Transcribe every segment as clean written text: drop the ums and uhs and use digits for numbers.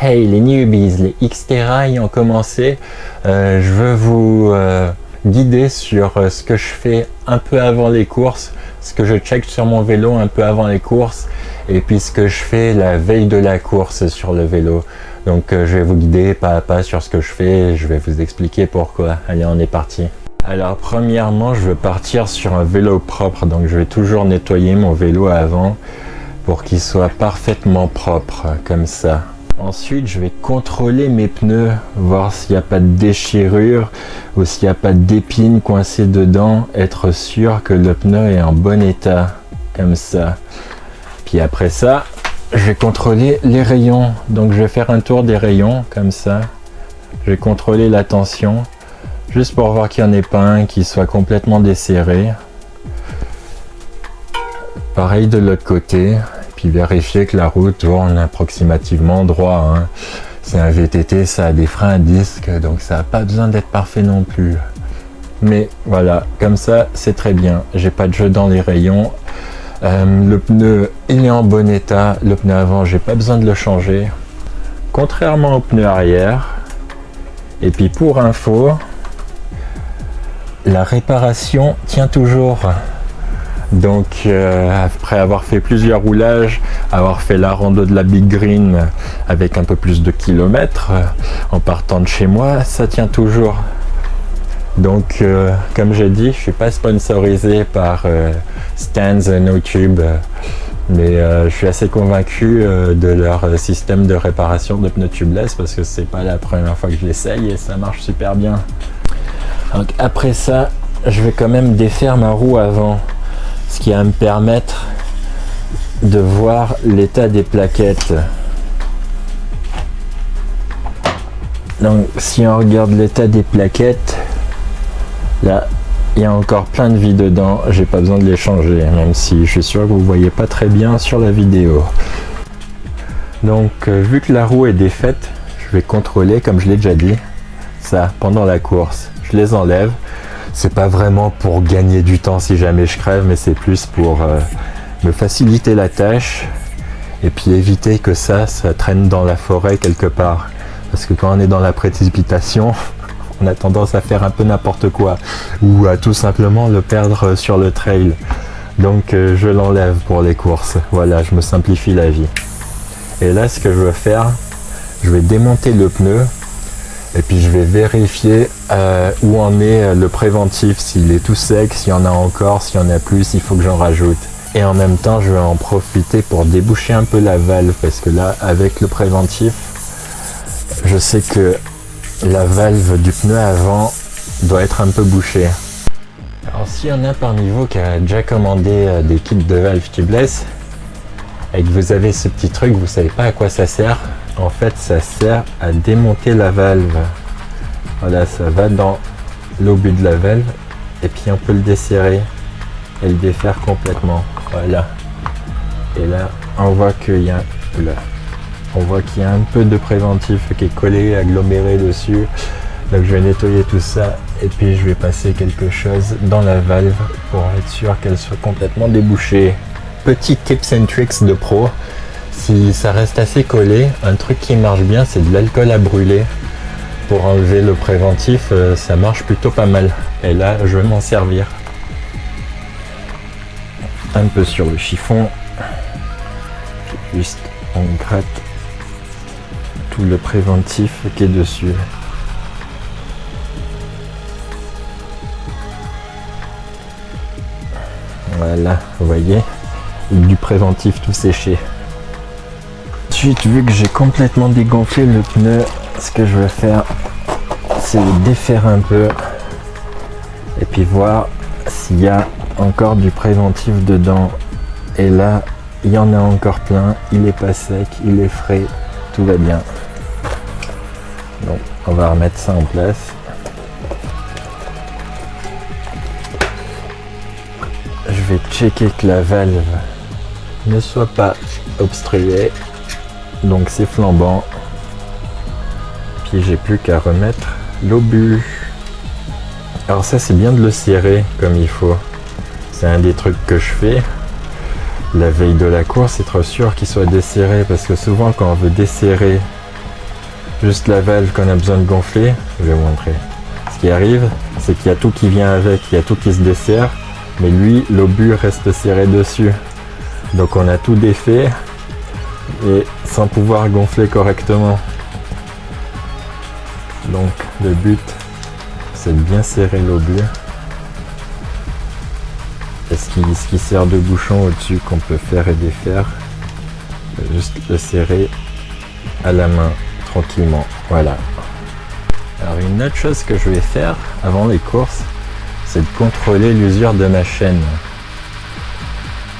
Hey les newbies, les Xterra ont commencé, je veux vous guider sur ce que je fais un peu avant les courses, ce que je check sur mon vélo un peu avant les courses et puis ce que je fais la veille de la course sur le vélo. Donc je vais vous guider pas à pas sur ce que je fais et je vais vous expliquer pourquoi. Allez, on est parti. Alors premièrement, je veux partir sur un vélo propre, donc je vais toujours nettoyer mon vélo avant pour qu'il soit parfaitement propre, comme ça. Ensuite, je vais contrôler mes pneus, voir s'il n'y a pas de déchirure ou s'il n'y a pas d'épines coincées dedans, être sûr que le pneu est en bon état, comme ça. Puis après ça, je vais contrôler les rayons, donc je vais faire un tour des rayons, comme ça. Je vais contrôler la tension, juste pour voir qu'il n'y en ait pas un qui soit complètement desserré. Pareil de l'autre côté, puis vérifier que la roue tourne approximativement droit. Hein. C'est un VTT, ça a des freins à disque, donc ça n'a pas besoin d'être parfait non plus. Mais voilà, comme ça, c'est très bien. J'ai pas de jeu dans les rayons. Le pneu, il est en bon état. Le pneu avant, j'ai pas besoin de le changer. Contrairement au pneu arrière. Et puis pour info, la réparation tient toujours. Donc après avoir fait plusieurs roulages, avoir fait la rando de la Big Green avec un peu plus de kilomètres en partant de chez moi, ça tient toujours. Donc comme j'ai dit, je suis pas sponsorisé par Stans No Tube, mais je suis assez convaincu de leur système de réparation de pneus tubeless parce que c'est pas la première fois que je l'essaye et ça marche super bien. Donc après ça, je vais quand même défaire ma roue avant, ce qui va me permettre de voir l'état des plaquettes. Donc si on regarde l'état des plaquettes, là il y a encore plein de vie dedans, j'ai pas besoin de les changer, même si je suis sûr que vous voyez pas très bien sur la vidéo. Donc vu que la roue est défaite, je vais contrôler, comme je l'ai déjà dit, ça pendant la course. Je les enlève. C'est pas vraiment pour gagner du temps si jamais je crève, mais c'est plus pour me faciliter la tâche et puis éviter que ça traîne dans la forêt quelque part. Parce que quand on est dans la précipitation, on a tendance à faire un peu n'importe quoi ou à tout simplement le perdre sur le trail. Donc je l'enlève pour les courses. Voilà, je me simplifie la vie. Et là, ce que je veux faire, je vais démonter le pneu. Et puis je vais vérifier où en est le préventif, s'il est tout sec, s'il y en a encore, s'il y en a plus, il faut que j'en rajoute. Et en même temps, je vais en profiter pour déboucher un peu la valve, parce que là, avec le préventif, je sais que la valve du pneu avant doit être un peu bouchée. Alors s'il y en a parmi vous qui a déjà commandé des kits de valve tubeless, et que vous avez ce petit truc, vous savez pas à quoi ça sert. En fait, ça sert à démonter la valve. Voilà, ça va dans l'obus de la valve et puis on peut le desserrer et le défaire complètement. Voilà. Et là, on voit qu'il y a un peu de préventif qui est collé, aggloméré dessus. Donc je vais nettoyer tout ça et puis je vais passer quelque chose dans la valve pour être sûr qu'elle soit complètement débouchée. Petit tips and tricks de pro. Si ça reste assez collé, un truc qui marche bien, c'est de l'alcool à brûler. Pour enlever le préventif, ça marche plutôt pas mal. Et là, je vais m'en servir. Un peu sur le chiffon. Juste, on gratte tout le préventif qui est dessus. Voilà, vous voyez, du préventif tout séché. Ensuite, vu que j'ai complètement dégonflé le pneu, ce que je vais faire, c'est le défaire un peu et puis voir s'il y a encore du préventif dedans. Et là, il y en a encore plein, il est pas sec, il est frais, tout va bien. Donc, on va remettre ça en place. Je vais checker que la valve ne soit pas obstruée. Donc c'est flambant. Puis j'ai plus qu'à remettre l'obus. Alors ça, c'est bien de le serrer comme il faut. C'est un des trucs que je fais. la veille de la course, être sûr qu'il soit desserré, parce que souvent quand on veut desserrer juste la valve qu'on a besoin de gonfler. Je vais vous montrer. Ce qui arrive, c'est qu'il y a tout qui vient avec, il y a tout qui se desserre, mais lui, l'obus reste serré dessus. Donc on a tout défait et sans pouvoir gonfler correctement. Donc le but, c'est de bien serrer l'obus. Et ce qui sert de bouchon au-dessus qu'on peut faire et défaire, juste le serrer à la main tranquillement. Voilà. Alors une autre chose que je vais faire avant les courses, c'est de contrôler l'usure de ma chaîne.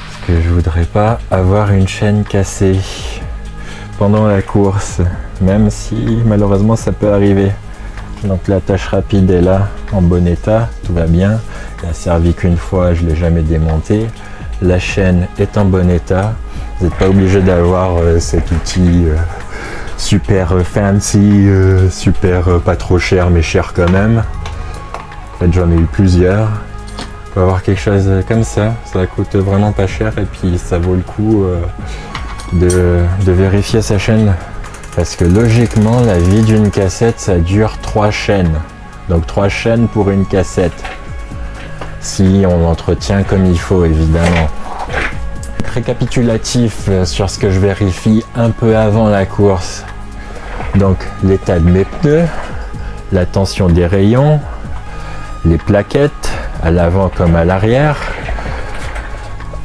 Parce que je voudrais pas avoir une chaîne cassée pendant la course, même si malheureusement ça peut arriver. Donc l'attache rapide est là, en bon état, tout va bien. Elle a servi qu'une fois, je ne l'ai jamais démontée. La chaîne est en bon état. Vous n'êtes pas obligé d'avoir cet outil super fancy, super pas trop cher mais cher quand même. En fait j'en ai eu plusieurs. Faut avoir quelque chose comme ça coûte vraiment pas cher et puis ça vaut le coup de vérifier sa chaîne. Parce que logiquement, la vie d'une cassette, ça dure 3 chaînes. Donc 3 chaînes pour une cassette. Si on l'entretient comme il faut, évidemment. Récapitulatif sur ce que je vérifie un peu avant la course. Donc l'état de mes pneus, la tension des rayons, les plaquettes, à l'avant comme à l'arrière,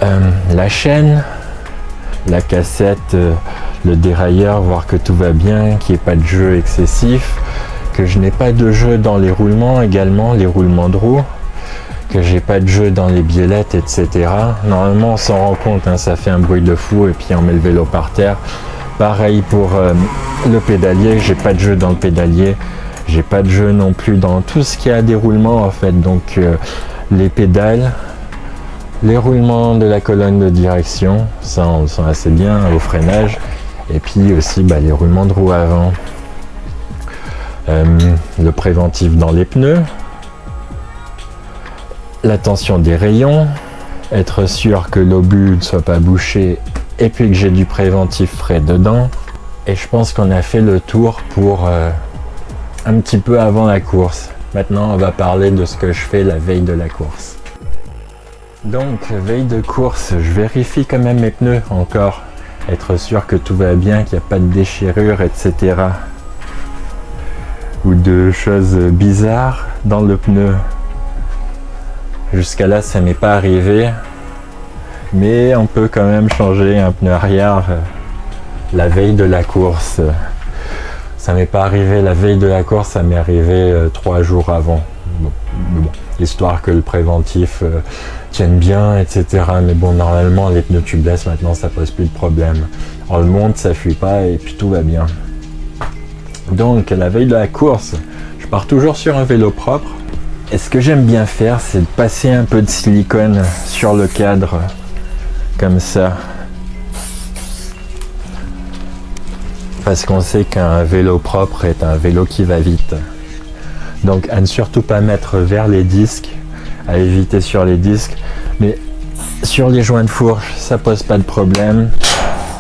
la chaîne, la cassette, le dérailleur, voir que tout va bien, qu'il n'y ait pas de jeu excessif, que je n'ai pas de jeu dans les roulements également, les roulements de roue, que j'ai pas de jeu dans les biellettes, etc. Normalement on s'en rend compte, hein, ça fait un bruit de fou et puis on met le vélo par terre. Pareil pour le pédalier, j'ai pas de jeu dans le pédalier, j'ai pas de jeu non plus dans tout ce qui a des roulements en fait, donc les pédales, les roulements de la colonne de direction, ça on le sent assez bien au freinage. Et puis aussi les roulements de roue avant, le préventif dans les pneus, la tension des rayons, être sûr que l'obus ne soit pas bouché et puis que j'ai du préventif frais dedans. Et je pense qu'on a fait le tour pour un petit peu avant la course. Maintenant on va parler de ce que je fais la veille de la course. Donc veille de course, je vérifie quand même mes pneus encore. Être sûr que tout va bien, qu'il n'y a pas de déchirure, etc. Ou de choses bizarres dans le pneu. Jusqu'à là, ça m'est pas arrivé. Mais on peut quand même changer un pneu arrière la veille de la course. Ça m'est pas arrivé la veille de la course, ça m'est arrivé 3 jours avant. Bon, histoire que le préventif tienne bien, etc. Mais bon, normalement, les pneus tubeless, maintenant, ça pose plus de problème. On le monte, ça fuit pas et puis tout va bien. Donc, la veille de la course, je pars toujours sur un vélo propre. Et ce que j'aime bien faire, c'est de passer un peu de silicone sur le cadre, comme ça. Parce qu'on sait qu'un vélo propre est un vélo qui va vite. Donc à ne surtout pas mettre vers les disques, à éviter sur les disques, mais sur les joints de fourche, ça pose pas de problème.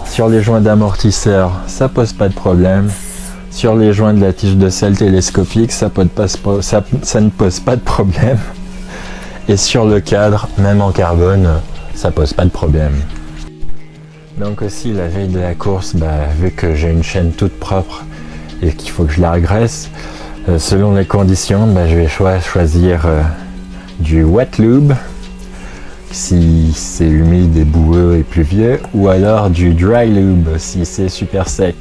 Sur les joints d'amortisseur, ça pose pas de problème. Sur les joints de la tige de selle télescopique, ça ne pose pas de problème. Et sur le cadre, même en carbone, ça pose pas de problème. Donc aussi la veille de la course, vu que j'ai une chaîne toute propre et qu'il faut que je la regraisse, selon les conditions, je vais choisir du wet lube si c'est humide et boueux et pluvieux, ou alors du dry lube si c'est super sec.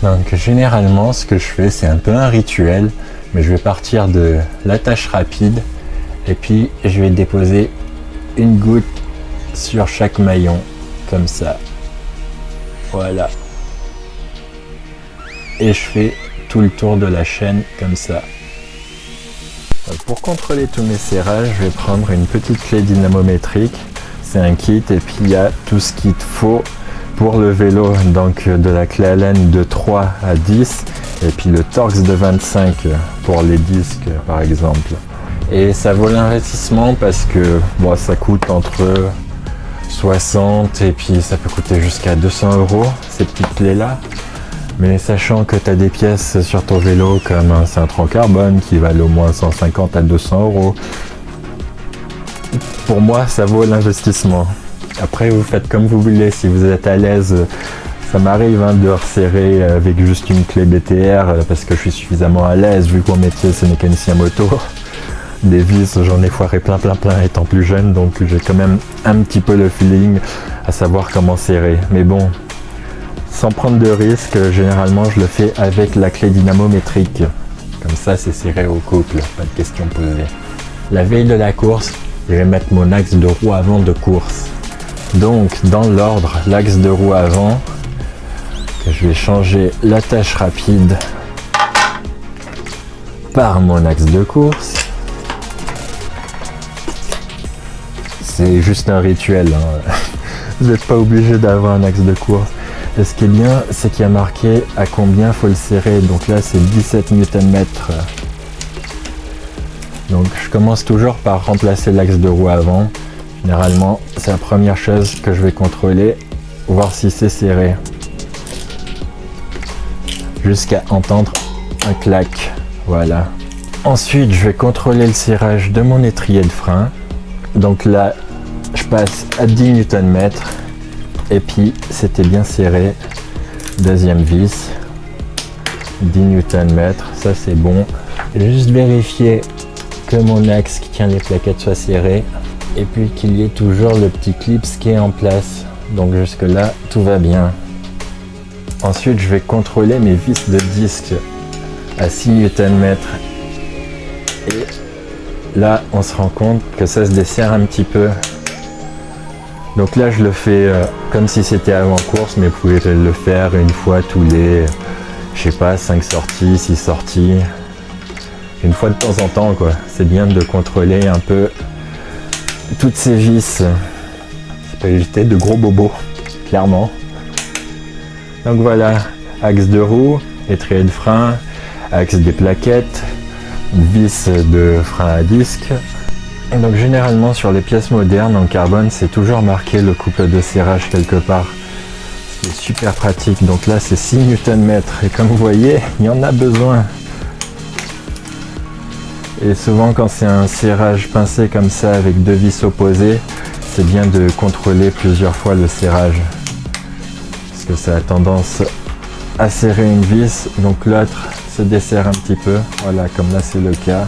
Donc généralement ce que je fais, c'est un peu un rituel, mais je vais partir de l'attache rapide et puis je vais déposer une goutte sur chaque maillon comme ça. Voilà. Et je fais tout le tour de la chaîne comme ça. Pour contrôler tous mes serrages, je vais prendre une petite clé dynamométrique. C'est un kit et puis il y a tout ce qu'il te faut pour le vélo. Donc de la clé Allen de 3 à 10 et puis le Torx de 25 pour les disques par exemple. Et ça vaut l'investissement parce que ça coûte entre 60 et puis ça peut coûter jusqu'à 200 € ces petites clés là. Mais sachant que tu as des pièces sur ton vélo comme un cintre en carbone qui valent au moins 150 à 200 euros, pour moi ça vaut l'investissement. Après vous faites comme vous voulez, si vous êtes à l'aise. Ça m'arrive de resserrer avec juste une clé BTR parce que je suis suffisamment à l'aise vu que mon métier c'est mécanicien moto. Des vis, j'en ai foiré plein étant plus jeune, donc j'ai quand même un petit peu le feeling à savoir comment serrer. Mais bon, sans prendre de risque, généralement je le fais avec la clé dynamométrique. Comme ça c'est serré au couple, pas de questions posées. La veille de la course, je vais mettre mon axe de roue avant de course. Donc dans l'ordre, l'axe de roue avant, je vais changer l'attache rapide par mon axe de course. C'est juste un rituel, Vous n'êtes pas obligé d'avoir un axe de course. Et ce qui est bien, c'est qu'il y a marqué à combien il faut le serrer. Donc là, c'est 17 Nm. Donc je commence toujours par remplacer l'axe de roue avant. Généralement, c'est la première chose que je vais contrôler, voir si c'est serré. Jusqu'à entendre un clac. Voilà. Ensuite, je vais contrôler le serrage de mon étrier de frein. Donc là, je passe à 10 Nm. Et puis, c'était bien serré. Deuxième vis. 10 Nm. Ça, c'est bon. Juste vérifier que mon axe qui tient les plaquettes soit serré. Et puis qu'il y ait toujours le petit clip qui est en place. Donc jusque là, tout va bien. Ensuite, je vais contrôler mes vis de disque à 6 Nm. Et là, on se rend compte que ça se desserre un petit peu. Donc là, je le fais comme si c'était avant course, mais vous pouvez le faire une fois tous les, je sais pas, 5 sorties, 6 sorties. Une fois de temps en temps, quoi. C'est bien de contrôler un peu toutes ces vis. Ça peut éviter de gros bobos, clairement. Donc voilà, axe de roue, étrier de frein, axe des plaquettes, vis de frein à disque. Et donc généralement sur les pièces modernes en carbone, c'est toujours marqué le couple de serrage quelque part. Ce qui est super pratique. Donc là c'est 6 Nm et comme vous voyez, il y en a besoin. Et souvent quand c'est un serrage pincé comme ça avec deux vis opposées, c'est bien de contrôler plusieurs fois le serrage. Parce que ça a tendance à serrer une vis, donc l'autre se desserre un petit peu. Voilà, comme là c'est le cas.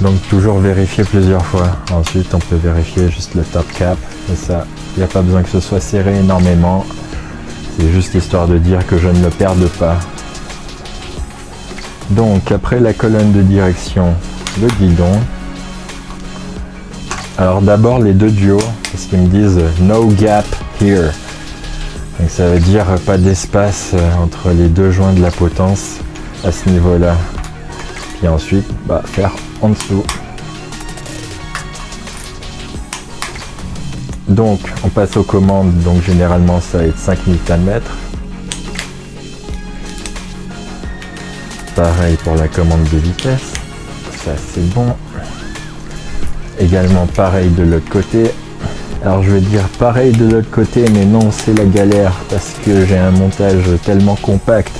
Donc toujours vérifier plusieurs fois. Ensuite on peut vérifier juste le top cap. Et ça, il n'y a pas besoin que ce soit serré énormément. C'est juste histoire de dire que je ne le perde pas. Donc après la colonne de direction, le guidon. Alors d'abord les deux duos, parce qu'ils me disent no gap here. Donc ça veut dire pas d'espace entre les deux joints de la potence à ce niveau-là. Puis ensuite, faire en dessous. Donc on passe aux commandes, donc généralement ça va être 5 Nm. Pareil pour la commande de vitesse, ça c'est bon. Également pareil de l'autre côté. Alors je vais dire pareil de l'autre côté, mais non, c'est la galère parce que j'ai un montage tellement compact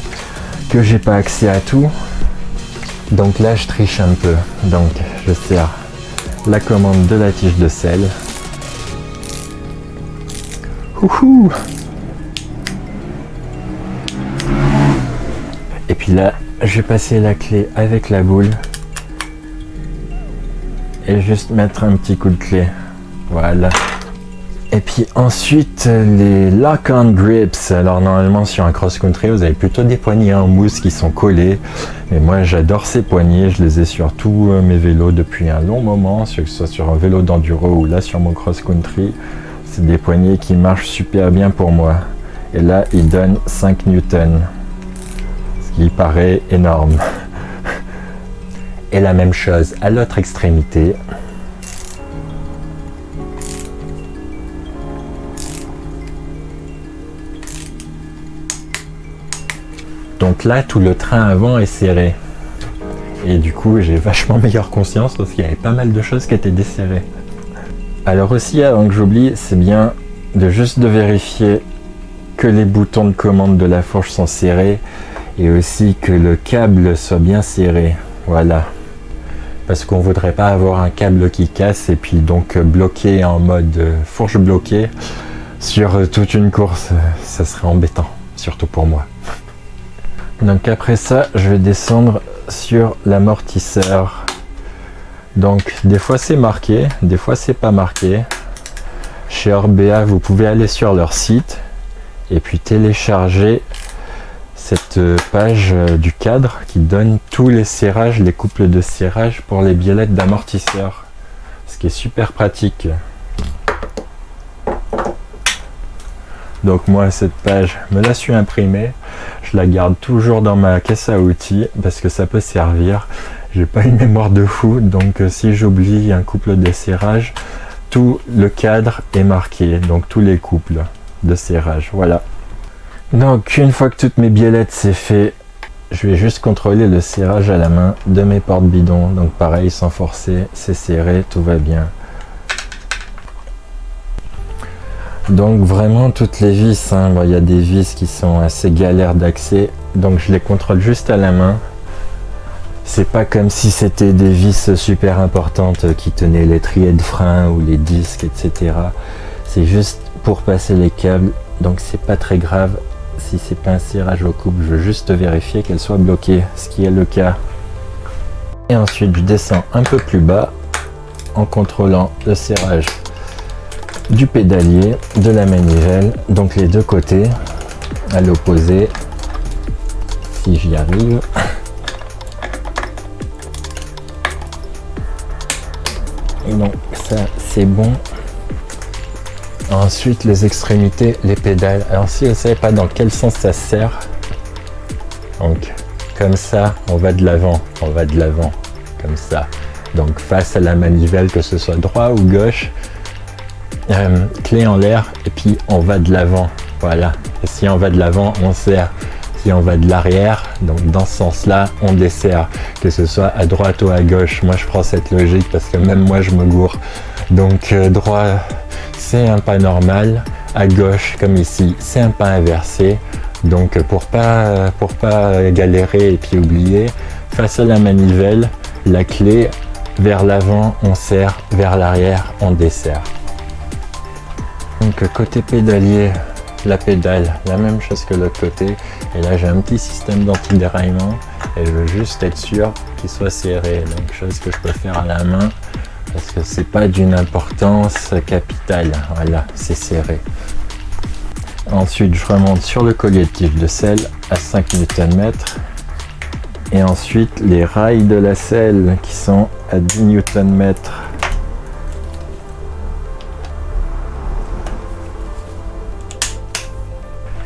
que j'ai pas accès à tout. Donc là je triche un peu. Donc je sers la commande de la tige de sel. Ouhou. Et puis là, je vais passer la clé avec la boule et juste mettre un petit coup de clé. Voilà. Et puis ensuite, les lock-on grips. Alors normalement sur un cross-country, vous avez plutôt des poignées en mousse qui sont collées. Mais moi j'adore ces poignées, je les ai sur tous mes vélos depuis un long moment, que ce soit sur un vélo d'enduro ou là sur mon cross-country. C'est des poignées qui marchent super bien pour moi. Et là, ils donnent 5 newtons. Ce qui paraît énorme. Et la même chose à l'autre extrémité. Donc là, tout le train avant est serré. Et du coup, j'ai vachement meilleure conscience parce qu'il y avait pas mal de choses qui étaient desserrées. Alors aussi, avant que j'oublie, c'est bien de juste de vérifier que les boutons de commande de la fourche sont serrés et aussi que le câble soit bien serré. Voilà. Parce qu'on voudrait pas avoir un câble qui casse et puis donc bloqué en mode fourche bloquée sur toute une course. Ça serait embêtant, surtout pour moi. Donc après ça, je vais descendre sur l'amortisseur. Donc des fois c'est marqué, des fois c'est pas marqué. Chez Orbea, vous pouvez aller sur leur site et puis télécharger cette page du cadre qui donne tous les serrages, les couples de serrage pour les biellettes d'amortisseur. Ce qui est super pratique. Donc moi cette page me la suis imprimée, je la garde toujours dans ma caisse à outils parce que ça peut servir. J'ai pas une mémoire de fou, donc si j'oublie un couple de serrage, tout le cadre est marqué, donc tous les couples de serrage, voilà. Donc une fois que toutes mes biellettes c'est fait, je vais juste contrôler le serrage à la main de mes portes bidons. Donc pareil, sans forcer, c'est serré, tout va bien. Donc vraiment toutes les vis, hein. Bon, y a des vis qui sont assez galères d'accès, donc je les contrôle juste à la main. C'est pas comme si c'était des vis super importantes qui tenaient l'étrier de frein ou les disques, etc. C'est juste pour passer les câbles, donc c'est pas très grave. Si c'est pas un serrage au couple, je veux juste vérifier qu'elle soit bloquée, ce qui est le cas. Et ensuite je descends un peu plus bas en contrôlant le serrage du pédalier, de la manivelle, donc les deux côtés, à l'opposé, si j'y arrive. Et donc ça c'est bon. Ensuite les extrémités, les pédales. Alors si vous ne savez pas dans quel sens ça se serre, donc comme ça on va de l'avant, comme ça. Donc face à la manivelle, que ce soit droit ou gauche, clé en l'air et puis on va de l'avant, voilà. Et si on va de l'avant, on serre. Si on va de l'arrière, donc dans ce sens-là, on desserre, que ce soit à droite ou à gauche. Moi, je prends cette logique parce que même moi, je me gourre. Donc droit, c'est un pas normal. À gauche, comme ici, c'est un pas inversé. Donc pour pas galérer et puis oublier, face à la manivelle, la clé vers l'avant, on serre, vers l'arrière, on desserre. Donc côté pédalier, la pédale, la même chose que l'autre côté. Et là j'ai un petit système d'anti-déraillement et je veux juste être sûr qu'il soit serré. Donc chose que je peux faire à la main parce que c'est pas d'une importance capitale. Voilà, c'est serré. Ensuite je remonte sur le collier de tige de selle à 5 Nm. Et ensuite les rails de la selle qui sont à 10 Nm.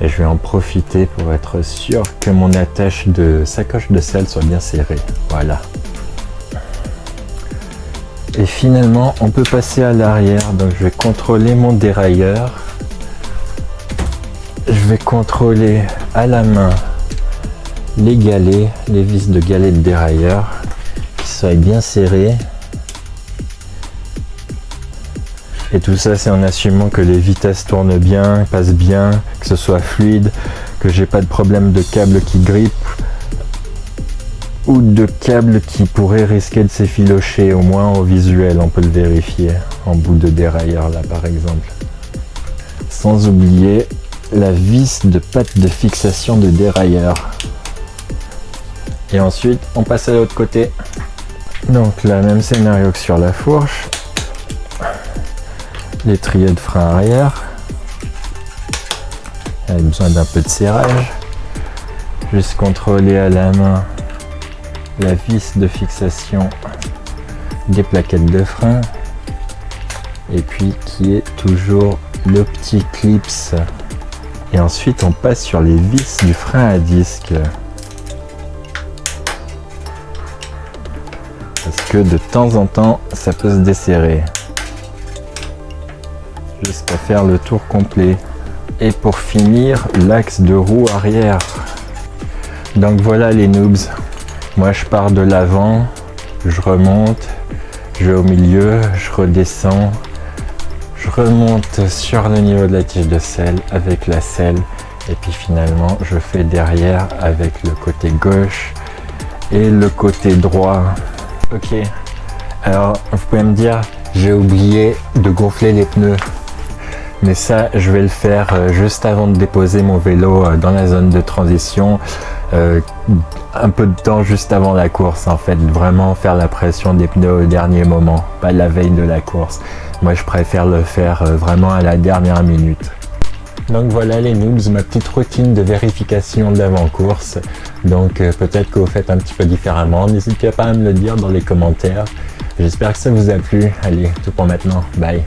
Et je vais en profiter pour être sûr que mon attache de sacoche de selle soit bien serrée. Voilà. Et finalement, on peut passer à l'arrière. Donc je vais contrôler mon dérailleur. Je vais contrôler à la main les galets, les vis de galets de dérailleur, qui soient bien serrés. Et tout ça, c'est en assumant que les vitesses tournent bien, passent bien, que ce soit fluide, que j'ai pas de problème de câble qui grippe ou de câble qui pourrait risquer de s'effilocher. Au moins au visuel, on peut le vérifier en bout de dérailleur là par exemple. Sans oublier la vis de patte de fixation de dérailleur. Et ensuite, on passe à l'autre côté. Donc là, même scénario que sur la fourche. L'étrier de frein arrière, il a besoin d'un peu de serrage. Juste contrôler à la main la vis de fixation des plaquettes de frein et puis qui est toujours le petit clips. Et ensuite on passe sur les vis du frein à disque parce que de temps en temps ça peut se desserrer. Jusqu'à faire le tour complet. Et pour finir, l'axe de roue arrière. Donc voilà les noobs. Moi je pars de l'avant, je remonte, je vais au milieu, je redescends, je remonte sur le niveau de la tige de selle avec la selle Et puis finalement, je fais derrière avec le côté gauche et le côté droit. Ok, alors vous pouvez me dire, j'ai oublié de gonfler les pneus. Mais ça, je vais le faire juste avant de déposer mon vélo dans la zone de transition. Un peu de temps juste avant la course, en fait. Vraiment faire la pression des pneus au dernier moment, pas la veille de la course. Moi, je préfère le faire vraiment à la dernière minute. Donc voilà les noobs, ma petite routine de vérification d'avant-course. Donc peut-être que vous faites un petit peu différemment. N'hésitez pas à me le dire dans les commentaires. J'espère que ça vous a plu. Allez, tout pour maintenant. Bye.